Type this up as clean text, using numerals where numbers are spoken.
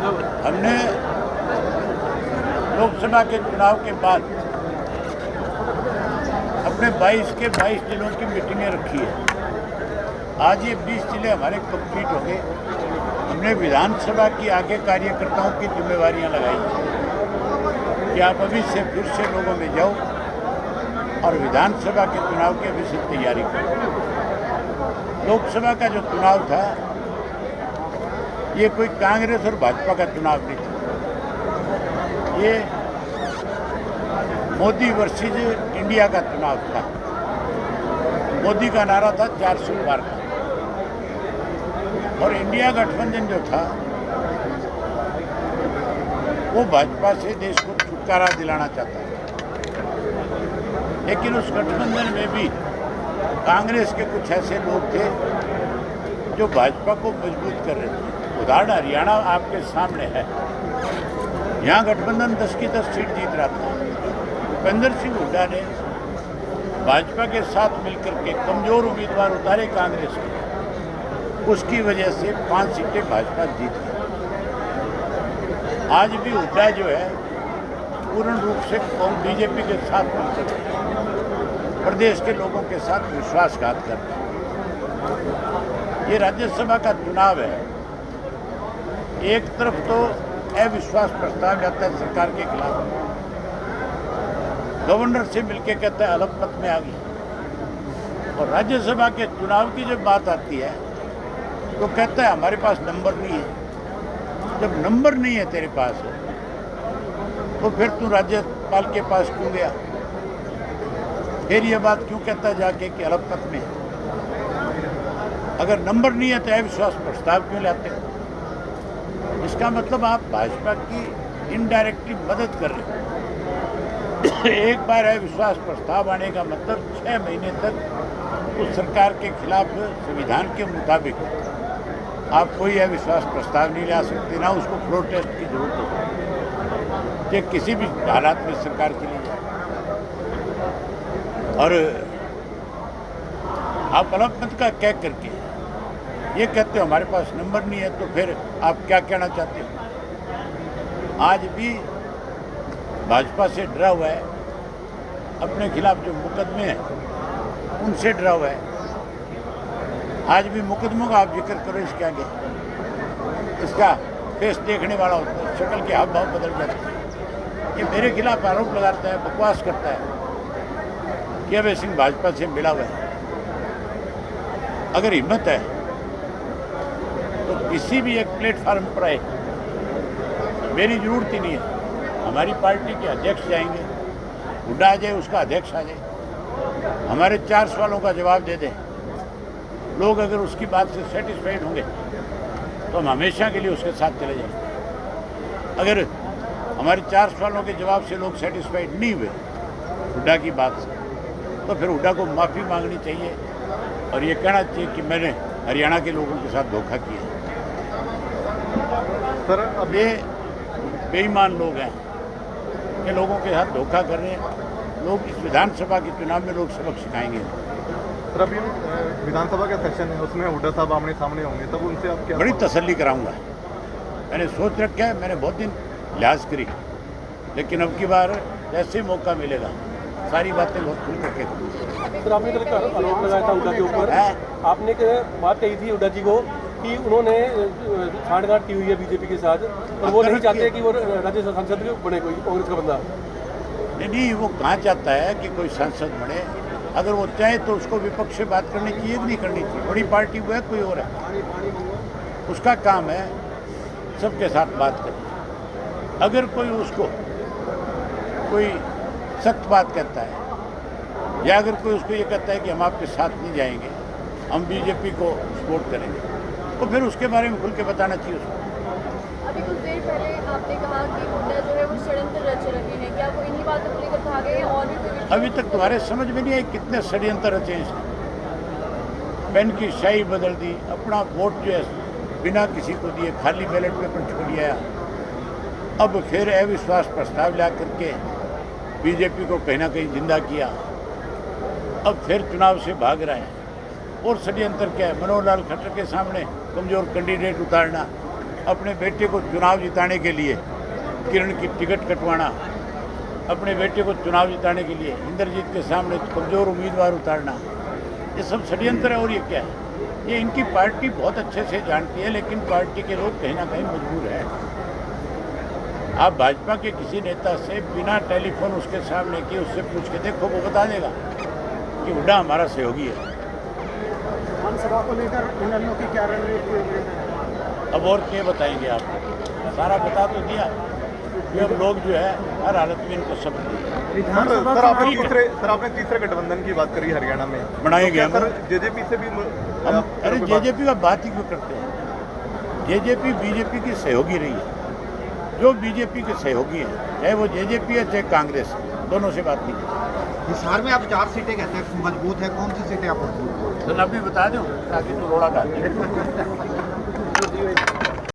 हमने लोकसभा के चुनाव के बाद अपने 22 के 22 जिलों की मीटिंगें रखी है। आज ये 20 जिले हमारे कंप्लीट हो गए। हमने विधानसभा की आगे कार्यकर्ताओं की जिम्मेवारियां लगाई कि आप अभी से फिर से लोगों में जाओ और विधानसभा के चुनाव की अभी से तैयारी करो। लोकसभा का जो चुनाव था ये कोई कांग्रेस और भाजपा का चुनाव नहीं था, ये मोदी वर्सेज इंडिया का चुनाव था। मोदी का नारा था 400 पार का, और इंडिया गठबंधन जो था वो भाजपा से देश को छुटकारा दिलाना चाहता था। लेकिन उस गठबंधन में भी कांग्रेस के कुछ ऐसे लोग थे जो भाजपा को मजबूत कर रहे थे। उदाहरण हरियाणा आपके सामने है। यहाँ गठबंधन 10 की 10 सीट जीत रहा था। भूपेंद्र सिंह हुड्डा ने भाजपा के साथ मिलकर के कमजोर उम्मीदवार उतारे कांग्रेस के, उसकी वजह से 5 सीटें भाजपा जीत गई। आज भी हुड्डा जो है पूर्ण रूप से बीजेपी के साथ मिलकर प्रदेश के लोगों के साथ विश्वासघात कर रहे हैं। ये राज्यसभा का चुनाव है। एक तरफ तो अविश्वास प्रस्ताव जाता है सरकार के खिलाफ, गवर्नर से मिलके कहता है अलपमत में आ गई, और राज्यसभा के चुनाव की जब बात आती है तो कहता है हमारे पास नंबर नहीं है। जब नंबर नहीं है तेरे पास तो फिर तू राज्यपाल के पास क्यों गया? फिर ये बात क्यों कहता जाके कि अलपमत में? अगर नंबर नहीं है तो अविश्वास प्रस्ताव क्यों लाते? इसका मतलब आप भाजपा की इनडायरेक्टली मदद कर रहे हो। एक बार अविश्वास प्रस्ताव आने का मतलब 6 महीने तक उस सरकार के खिलाफ संविधान के मुताबिक आप कोई अविश्वास प्रस्ताव नहीं ला सकते, ना उसको प्रोटेस्ट की जरूरत है कि किसी भी हालात में सरकार के लिए। और आप अलपमत का कह करके ये कहते हो हमारे पास नंबर नहीं है, तो फिर आप क्या कहना चाहते हो? आज भी भाजपा से डरा हुआ है, अपने खिलाफ जो मुकदमे हैं उनसे डरा हुआ है। आज भी मुकदमों का आप जिक्र करो इसके आगे, इसका फेस देखने वाला होता है, शक्ल के हाव भाव बदल जाते हैं। ये मेरे खिलाफ आरोप लगाता है, बकवास करता है कि अभय सिंह भाजपा से मिला हुआ है। अगर हिम्मत है तो किसी भी एक प्लेटफार्म पर आए, मेरी जरूरत ही नहीं है। हमारी पार्टी के अध्यक्ष जाएंगे, हुड्डा आ जाए, उसका अध्यक्ष आ जाए, हमारे 4 सवालों का जवाब दे दें। लोग अगर उसकी बात से सेटिस्फाइड होंगे तो हम हमेशा के लिए उसके साथ चले जाएंगे। अगर हमारे 4 सवालों के जवाब से लोग सेटिस्फाइड नहीं हुए हुड्डा की बात से, तो फिर हुड्डा को माफ़ी मांगनी चाहिए और ये कहना चाहिए कि मैंने हरियाणा के लोगों के साथ धोखा किया। सर अब ये बेईमान लोग हैं कि लोगों के साथ धोखा कर रहे हैं। लोग इस विधानसभा के चुनाव में लोग सबक सिखाएंगे। सर अभी विधानसभा का सेशन है, उसमें हुड्डा साहब आमने सामने होंगे, तब उनसे आप क्या बड़ी तसल्ली कराऊंगा। मैंने सोच रखा है, मैंने बहुत दिन लिहाज करी, लेकिन अब की बार जैसे मौका मिलेगा सारी बातें बहुत खुल करके करूँगा। सर आपने कल आरोप लगाया था हुड्डा के ऊपर, आपने बात कही थी हुड्डा जी को कि उन्होंने छांटगांठ की हुई है बीजेपी के साथ और वो नहीं चाहते कि वो राज्य सांसद बने कोई कांग्रेस का बंदा। नहीं, वो कहाँ चाहता है कि कोई सांसद बने? अगर वो चाहे तो उसको विपक्ष से बात करनी चाहिए कि नहीं करनी चाहिए? बड़ी पार्टी वो है, कोई और है, उसका काम है सबके साथ बात करनी। अगर कोई उसको कोई सख्त बात कहता है या अगर कोई उसको ये कहता है कि हम आपके साथ नहीं जाएंगे, हम बीजेपी को सपोर्ट करेंगे, तो फिर उसके बारे में खुल के बताना चाहिए उसको। अभी कुछ देर पहले आपने कहा कि हुड्डा जो है वो षड्यंत्र रच रहे हैं, क्या वो इन्हीं बातों को लेकर भागे हैं और भी कोई? अभी तक तुम्हारे समझ में नहीं आए कितने षड्यंत्र रचे हैं। पेन की स्याही बदल दी, अपना वोट जो है बिना किसी को दिए खाली बैलेट पेपर छोड़ दिया, अब फिर अविश्वास प्रस्ताव ला करके बीजेपी को कहीं ना कहीं जिंदा किया, अब फिर चुनाव से भाग रहे हैं। और षड्यंत्र क्या है? मनोहर लाल खट्टर के सामने कमजोर कैंडिडेट उतारना, अपने बेटे को चुनाव जिताने के लिए किरण की टिकट कटवाना, अपने बेटे को चुनाव जिताने के लिए इंद्रजीत के सामने कमज़ोर उम्मीदवार उतारना, ये सब षड्यंत्र है। और ये क्या है? ये इनकी पार्टी बहुत अच्छे से जानती है, लेकिन पार्टी के लोग कहीं ना कहीं मजबूर हैं। आप भाजपा के किसी नेता से बिना टेलीफोन उसके सामने किए उससे पूछ के देखो, वो बता देगा कि हुड्डा हमारा सहयोगी है। विधानसभा को लेकर इनेलो की क्या रणनीति? अब और क्या बताएंगे आपको? सारा बता तो दिया कि अब लोग जो है हर हालत में इनको सब सर आपने तीसरे गठबंधन की बात करी हरियाणा में बनाएंगे हम। सर जेजेपी से भी अरे जेजेपी का बात ही क्यों करते हैं? जेजेपी बीजेपी की सहयोगी रही है। जो बीजेपी के सहयोगी हैं, चाहे वो जेजेपी है चाहे कांग्रेस, दोनों से बात कीजिए। हिसार में आप 4 सीटें कहते हैं मजबूत है, कौन सी सीटें आप मजबूत? तो अभी बता दूं ताकि तो रोड़ा डाल